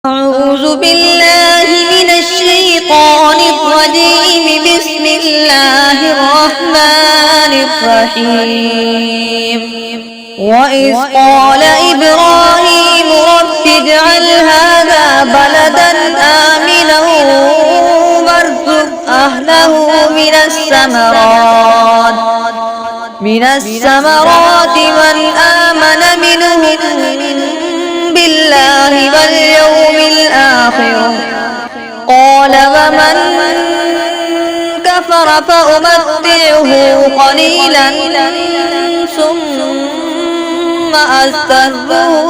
أعوذ بالله من الشيطان الرجيم. بسم الله الرحمن الرحيم. وإذ قال إبراهيم رب اجعل هذا بلدا آمنا وارزق أهله من الثمرات من آمن منهم بالله واليوم الآخر قال ومن كفر فأمتعه قليلا ثم أضطره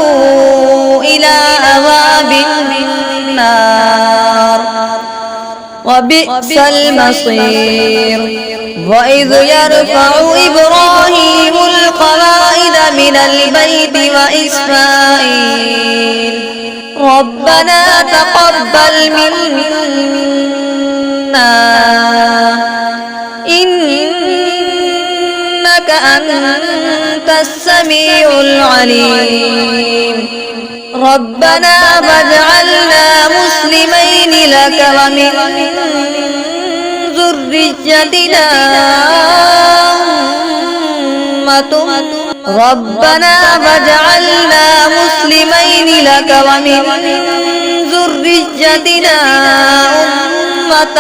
إلى عذاب النار وبئس المصير. وإذ يرفع إبراهيم القواعد من البيت وإسماعيل ربنا تقبل منا إنك أنت السميع العليم. ربنا واجعلنا مسلمين لك ومن ذريتنا ربنا واجعلنا مسلمين لك ومن ذريتنا أمة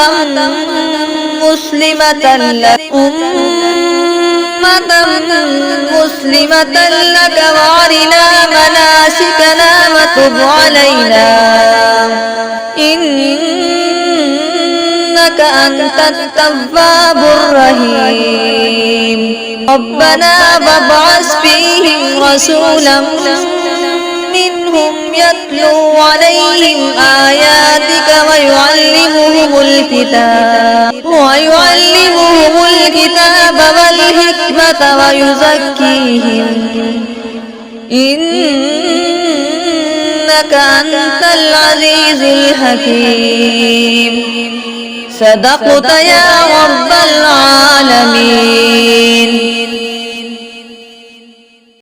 مسلمة لك وأرنا مناسكنا وتب علينا إنك أنت التواب الرحيم. ربنا وابعث فيهم رسولا منهم يتلو عليهم آياتك ويعلمهم الكتاب والحكمة ويزكيهم إنك أنت العزيز الحكيم. صدقت يا رب العالمين.